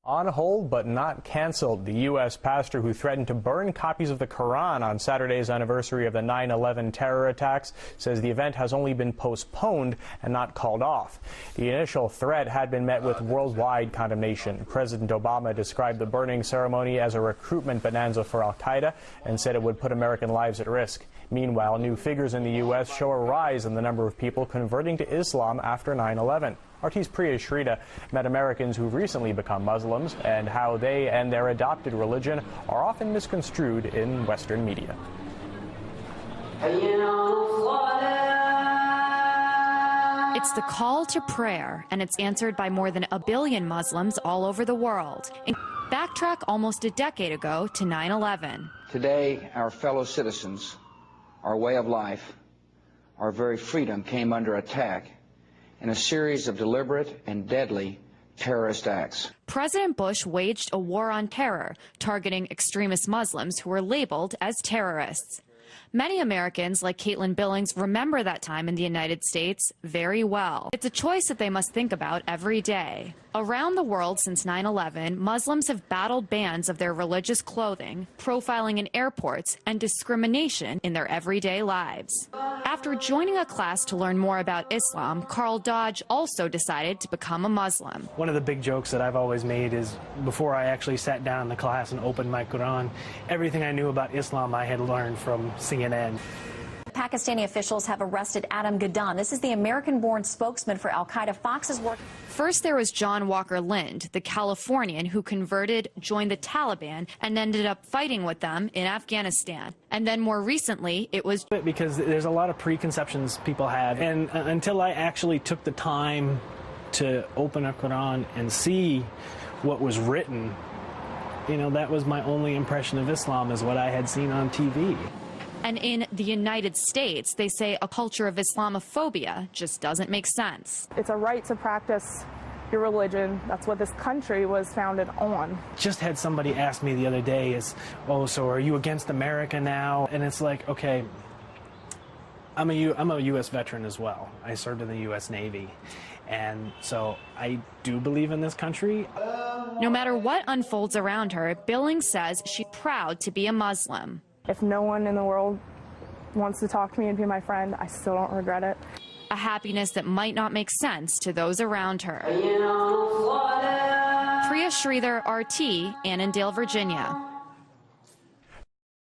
On hold but not canceled, the U.S. pastor who threatened to burn copies of the Quran on Saturday's anniversary of the 9/11 terror attacks says the event has only been postponed and not called off. The initial threat had been met with worldwide condemnation. President Obama described the burning ceremony as a recruitment bonanza for al-Qaeda and said it would put American lives at risk. Meanwhile, new figures in the U.S. show a rise in the number of people converting to Islam after 9/11. RT's Priya Shrida met Americans who've recently become Muslims and how they and their adopted religion are often misconstrued in Western media. It's the call to prayer, and it's answered by more than 1 billion Muslims all over the world. Backtrack almost a decade ago to 9/11. Today, our fellow citizens, our way of life, our very freedom came under attack in a series of deliberate and deadly terrorist acts. President Bush waged a war on terror, targeting extremist Muslims who were labeled as terrorists. Many Americans, like Caitlin Billings, remember that time in the United States very well. It's a choice that they must think about every day. Around the world since 9/11, Muslims have battled bans of their religious clothing, profiling in airports, and discrimination in their everyday lives. After joining a class to learn more about Islam, Carl Dodge also decided to become a Muslim. One of the big jokes that I've always made is before I actually sat down in the class and opened my Quran, everything I knew about Islam I had learned from CNN. Pakistani officials have arrested Adam Gaddan. This is the American-born spokesman for al-Qaeda. Fox's work. First, there was John Walker Lind, the Californian who converted, joined the Taliban, and ended up fighting with them in Afghanistan. And then more recently, it was... Because there's a lot of preconceptions people have, and until I actually took the time to open a Quran and see what was written, you know, that was my only impression of Islam, is what I had seen on TV. And in the United States, they say a culture of Islamophobia just doesn't make sense. It's a right to practice your religion. That's what this country was founded on. Just had somebody ask me the other day, oh, so are you against America now? And it's like, okay, I'm a U.S. veteran as well. I served in the U.S. Navy. And so I do believe in this country. No matter what unfolds around her, Billings says she's proud to be a Muslim. If no one in the world wants to talk to me and be my friend, I still don't regret it. A happiness that might not make sense to those around her. Priya Sridhar, RT, Annandale, Virginia.